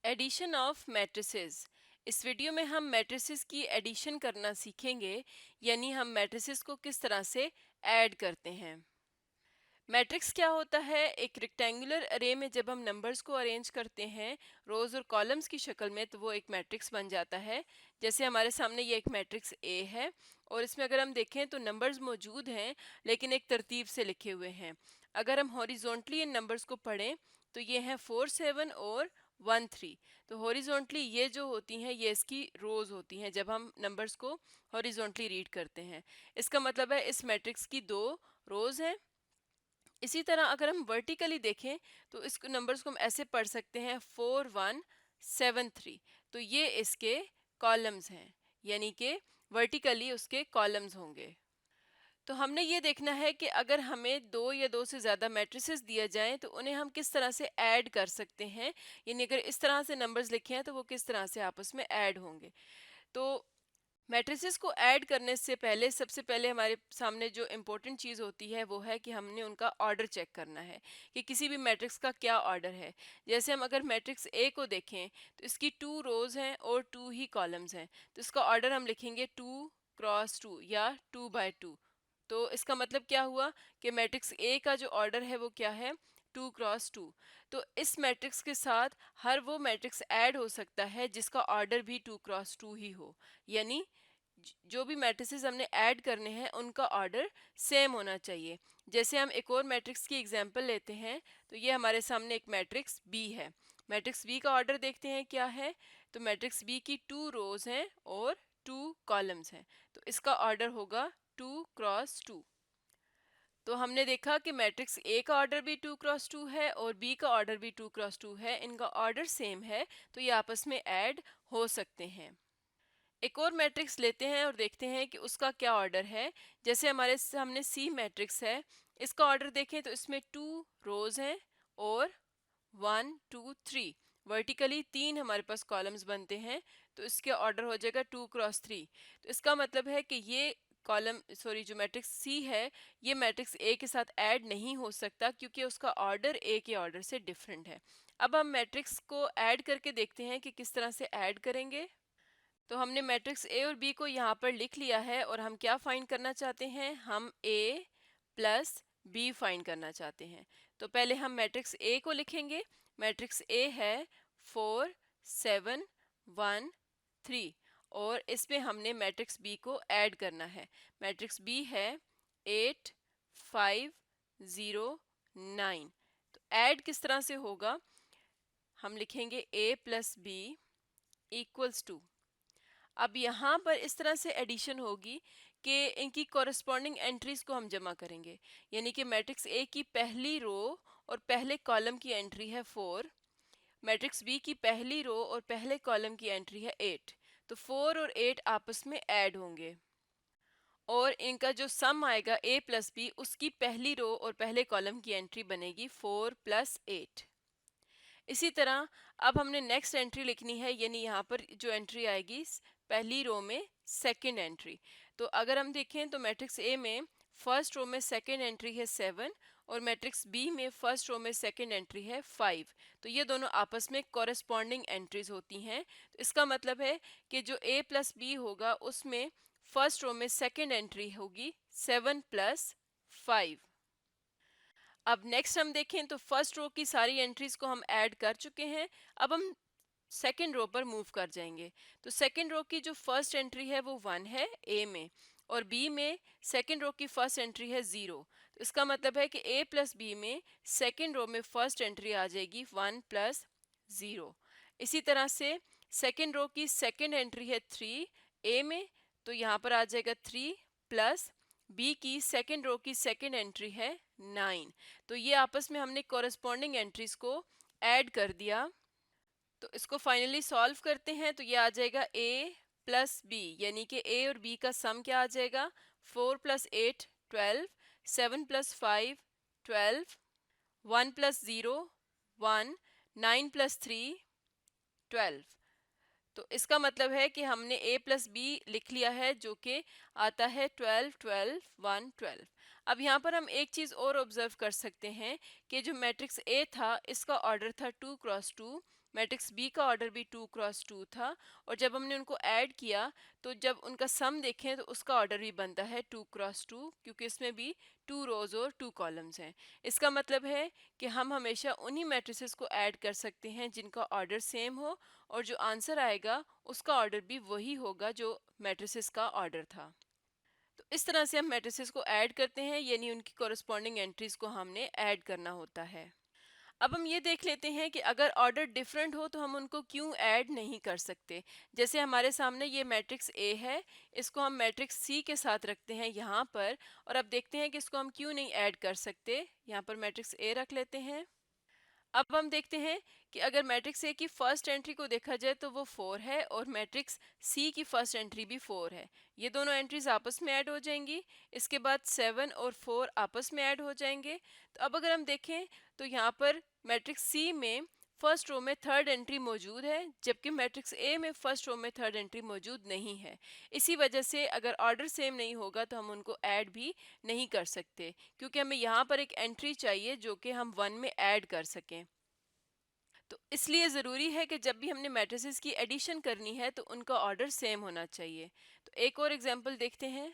Addition of matrices. इस video में हम मैट्रिसेस की एडिशन करना सीखेंगे, यानी हम मैट्रिसेस को किस तरह से ऐड करते हैं। मैट्रिक्स क्या होता है? एक रेक्टेंगुलर अरे में जब हम नंबर्स को अरेंज करते हैं रोज और कॉलम्स की शक्ल में, तो वो एक मैट्रिक्स बन जाता है। जैसे हमारे सामने ये एक मैट्रिक्स ए है और इसमें अगर हम देखें तो नंबर्स मौजूद हैं लेकिन एक तरतीब से लिखे हुए हैं। अगर हम हॉरिजॉन्टली इन नंबर्स को पढ़ें तो ये हैं 4 7 और 1 3। तो हॉरिजॉन्टली ये जो होती हैं ये इसकी रोज होती हैं जब हम नंबर्स को हॉरिजॉन्टली रीड करते हैं। इसका मतलब है इस मैट्रिक्स की दो रोज हैं। इसी तरह अगर हम वर्टिकली देखें तो इस नंबर्स को हम ऐसे पढ़ सकते हैं 4 1 7 3। तो ये इसके कॉलम्स हैं, यानी कि वर्टिकली उसके कॉलम्स होंगे। तो हमने ये देखना है कि अगर हमें दो या दो से ज़्यादा मैट्रिसेस दिया जाएं तो उन्हें हम किस तरह से ऐड कर सकते हैं, यानी अगर इस तरह से नंबर्स लिखे हैं तो वो किस तरह से आपस में ऐड होंगे। तो मैट्रिसेस को ऐड करने से पहले सबसे पहले हमारे सामने जो इम्पोर्टेंट चीज़ होती है वो है कि हमने उनका ऑर्डर चेक करना है कि किसी भी मैट्रिक्स का क्या ऑर्डर है। जैसे हम अगर मैट्रिक्स ए को देखें तो इसकी 2 रोज हैं और 2 ही कॉलम्स हैं, तो इसका ऑर्डर हम लिखेंगे 2 क्रॉस 2 या 2 बाय 2। तो इसका मतलब क्या हुआ कि मैट्रिक्स ए का जो ऑर्डर है वो क्या है? 2 क्रॉस 2। तो इस मैट्रिक्स के साथ हर वो मैट्रिक्स ऐड हो सकता है जिसका ऑर्डर भी 2 क्रॉस 2 ही हो, यानी जो भी मैट्रिसेस हमने ऐड करने हैं उनका ऑर्डर सेम होना चाहिए। जैसे हम एक और मैट्रिक्स की एग्जांपल लेते हैं तो ये हमारे सामने एक मैट्रिक्स बी है। मैट्रिक्स बी का ऑर्डर देखते हैं क्या है। तो मैट्रिक्स बी की 2 रोज हैं और 2 कॉलम्स हैं, तो इसका ऑर्डर होगा 2 क्रॉस 2। तो हमने देखा कि मैट्रिक्स ए का ऑर्डर भी 2 क्रॉस 2 है और बी का ऑर्डर भी 2 क्रॉस 2 है, इनका ऑर्डर सेम है तो ये आपस में ऐड हो सकते हैं। एक और मैट्रिक्स लेते हैं और देखते हैं कि उसका क्या ऑर्डर है। जैसे हमारे सामने सी मैट्रिक्स है, इसका ऑर्डर देखें तो इसमें 2 रोज हैं और 1 2 3 वर्टिकली 3 हमारे पास कॉलम्स बनते हैं, तो इसके ऑर्डर हो जाएगा 2 क्रॉस 3। तो इसका मतलब है कि ये जो मैट्रिक्स सी है ये मैट्रिक्स ए के साथ ऐड नहीं हो सकता क्योंकि उसका ऑर्डर ए के ऑर्डर से डिफरेंट है। अब हम मैट्रिक्स को ऐड करके देखते हैं कि किस तरह से ऐड करेंगे। तो हमने मैट्रिक्स ए और बी को यहाँ पर लिख लिया है और हम क्या फाइंड करना चाहते हैं? हम ए प्लस बी फाइंड करना चाहते हैं। तो पहले हम मैट्रिक्स ए को लिखेंगे। मैट्रिक्स ए है 4 7 1 3 और इसमें हमने मैट्रिक्स बी को ऐड करना है। मैट्रिक्स बी है 8 5 0 9। तो ऐड किस तरह से होगा? हम लिखेंगे ए प्लस बी इक्वल्स टू। अब यहाँ पर इस तरह से एडिशन होगी कि इनकी कॉरस्पॉन्डिंग एंट्रीज को हम जमा करेंगे, यानी कि मैट्रिक्स ए की पहली रो और पहले कॉलम की एंट्री है 4, मैट्रिक्स बी की पहली रो और पहले कॉलम की एंट्री है 8। तो 4 और 8 आपस में ऐड होंगे और इनका जो सम आएगा ए प्लस बी, उसकी पहली रो और पहले कॉलम की एंट्री बनेगी 4 प्लस 8। इसी तरह अब हमने नेक्स्ट एंट्री लिखनी है, यानी यहाँ पर जो एंट्री आएगी पहली रो में सेकंड एंट्री। तो अगर हम देखें तो मैट्रिक्स ए में फर्स्ट रो में सेकंड एंट्री है 7 और मैट्रिक्स बी में फर्स्ट रो में सेकंड एंट्री है 5। तो ये दोनों आपस में कॉरेस्पॉन्डिंग एंट्रीज होती हैं। तो इसका मतलब है कि जो ए प्लस बी होगा उसमें फर्स्ट रो में सेकंड एंट्री होगी 7 प्लस 5। अब नेक्स्ट हम देखें तो फर्स्ट रो की सारी एंट्रीज को हम ऐड कर चुके हैं। अब हम सेकेंड रो पर मूव कर जाएंगे। तो सेकेंड रो की जो फर्स्ट एंट्री है वो 1 है ए में और बी में सेकेंड रो की फर्स्ट एंट्री है 0। तो इसका मतलब है कि ए प्लस बी में सेकेंड रो में फर्स्ट एंट्री आ जाएगी 1 प्लस 0। इसी तरह से सेकेंड रो की सेकेंड एंट्री है 3 ए में, तो यहाँ पर आ जाएगा 3 प्लस बी की सेकेंड रो की सेकेंड एंट्री है 9। तो ये आपस में हमने कॉरेस्पॉन्डिंग एंट्रीज को ऐड कर दिया। तो इसको फाइनली सॉल्व करते हैं तो ये आ जाएगा a प्लस बी, यानी कि a और b का सम क्या आ जाएगा? 4 प्लस 8 12, 7 प्लस 5 12, 1 प्लस 0 1, 9 प्लस 3 12। तो इसका मतलब है कि हमने a प्लस बी लिख लिया है जो कि आता है 12 12 1 12। अब यहाँ पर हम एक चीज़ और ऑब्जर्व कर सकते हैं कि जो मैट्रिक्स a था इसका ऑर्डर था 2 क्रॉस 2, मैट्रिक्स बी का ऑर्डर भी 2 क्रॉस 2 था, और जब हमने उनको ऐड किया तो जब उनका सम देखें तो उसका ऑर्डर भी बनता है 2 क्रॉस 2, क्योंकि इसमें भी 2 रोज और 2 कॉलम्स हैं। इसका मतलब है कि हम हमेशा उन्हीं मैट्रिसेस को ऐड कर सकते हैं जिनका ऑर्डर सेम हो, और जो आंसर आएगा उसका ऑर्डर भी वही होगा जो मैट्रिसेस का ऑर्डर था। तो इस तरह से हम मैट्रिसेस को ऐड करते हैं, यानी उनकी कॉरस्पॉन्डिंग एंट्रीज को हमने ऐड करना होता है। अब हम ये देख लेते हैं कि अगर ऑर्डर डिफरेंट हो तो हम उनको क्यों ऐड नहीं कर सकते। जैसे हमारे सामने ये मैट्रिक्स ए है, इसको हम मैट्रिक्स सी के साथ रखते हैं यहाँ पर, और अब देखते हैं कि इसको हम क्यों नहीं ऐड कर सकते। यहाँ पर मैट्रिक्स ए रख लेते हैं। अब हम देखते हैं कि अगर मैट्रिक्स ए की फर्स्ट एंट्री को देखा जाए तो वो 4 है, और मैट्रिक्स सी की फर्स्ट एंट्री भी 4 है। ये दोनों एंट्रीज आपस में ऐड हो जाएंगी। इसके बाद 7 और 4 आपस में ऐड हो जाएंगे। तो अब अगर हम देखें तो यहाँ पर मैट्रिक्स सी में फर्स्ट रो में थर्ड एंट्री मौजूद है, जबकि मैट्रिक्स ए में फर्स्ट रो में थर्ड एंट्री मौजूद नहीं है। इसी वजह से अगर ऑर्डर सेम नहीं होगा तो हम उनको ऐड भी नहीं कर सकते, क्योंकि हमें यहाँ पर एक एंट्री चाहिए जो कि हम 1 में ऐड कर सकें। तो इसलिए ज़रूरी है कि जब भी हमने मैट्रिसेस की एडिशन करनी है तो उनका ऑर्डर सेम होना चाहिए। तो एक और एग्जांपल देखते हैं।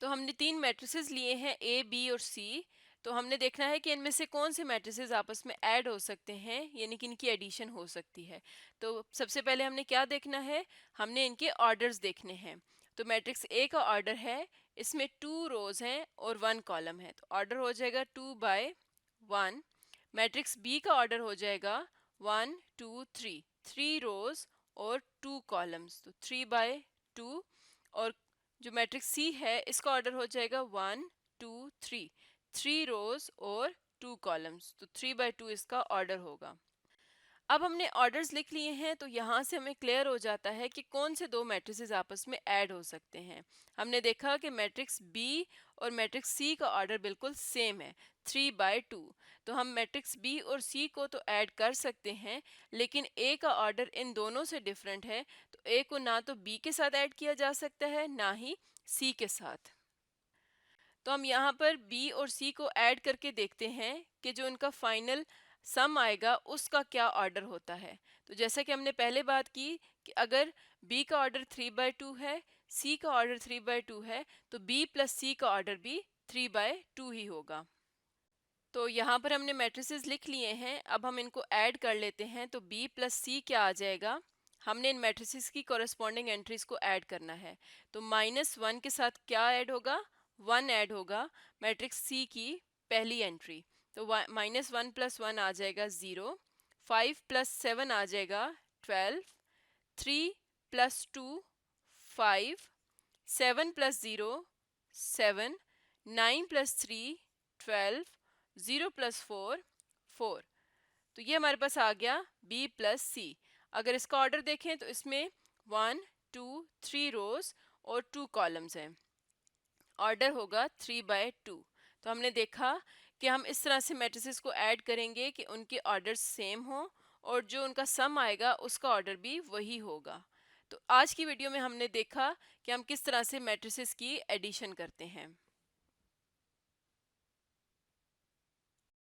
तो हमने 3 मैट्रिसेस लिए हैं, ए, बी और सी। तो हमने देखना है कि इनमें से कौन से मैट्रिसेस आपस में ऐड हो सकते हैं, यानी कि इनकी एडिशन हो सकती है। तो सबसे पहले हमने क्या देखना है, हमने इनके ऑर्डर्स देखने हैं। तो मैट्रिक्स ए का ऑर्डर है, इसमें 2 रोज हैं और 1 कॉलम है, तो ऑर्डर हो जाएगा 2 बाय 1। मैट्रिक्स बी का ऑर्डर हो जाएगा 1 2 3, 3 रोज और 2 कॉलम्स, तो 3 बाय 2। और जो मैट्रिक्स सी है इसका ऑर्डर हो जाएगा 1 2 3, 3 रोज और 2 कॉलम्स, तो 3 बाय 2 इसका ऑर्डर होगा। अब हमने ऑर्डर्स लिख लिए हैं, तो यहाँ से हमें क्लियर हो जाता है कि कौन से दो मैट्रिसेस आपस में ऐड हो सकते हैं। हमने देखा कि मैट्रिक्स बी और मैट्रिक्स सी का ऑर्डर बिल्कुल सेम है, 3 बाय 2। तो हम मैट्रिक्स बी और सी को तो ऐड कर सकते हैं, लेकिन ए का ऑर्डर इन दोनों से डिफरेंट है, तो ए को ना तो बी के साथ ऐड किया जा सकता है ना ही सी के साथ। तो हम यहाँ पर बी और सी को ऐड करके देखते हैं कि जो उनका फाइनल सम आएगा उसका क्या ऑर्डर होता है। तो जैसा कि हमने पहले बात की कि अगर बी का ऑर्डर 3 बाय 2 है, सी का ऑर्डर 3 बाय 2 है, तो बी प्लस सी का ऑर्डर भी 3 बाय 2 ही होगा। तो यहाँ पर हमने मैट्रिसेस लिख लिए हैं, अब हम इनको ऐड कर लेते हैं। तो b प्लस सी क्या आ जाएगा, हमने इन मैट्रिसेस की कॉरेस्पॉन्डिंग एंट्रीज को ऐड करना है। तो -1 के साथ क्या ऐड होगा, 1 ऐड होगा मैट्रिक्स सी की पहली एंट्री। तो -1 प्लस 1 आ जाएगा 0, 5 प्लस 7 आ जाएगा 12, 3 प्लस 2 5, 7 प्लस 0 7, 9 प्लस 3 12, 0 प्लस 4 4। तो ये हमारे पास आ गया b प्लस सी। अगर इसका ऑर्डर देखें तो इसमें 1 2 3 रोज और 2 कॉलम्स हैं, ऑर्डर होगा 3 बाय 2। तो हमने देखा कि हम इस तरह से मैट्रिसेस को ऐड करेंगे कि उनके ऑर्डर सेम हो, और जो उनका सम आएगा उसका ऑर्डर भी वही होगा। तो आज की वीडियो में हमने देखा कि हम किस तरह से मैट्रिसेस की एडिशन करते हैं।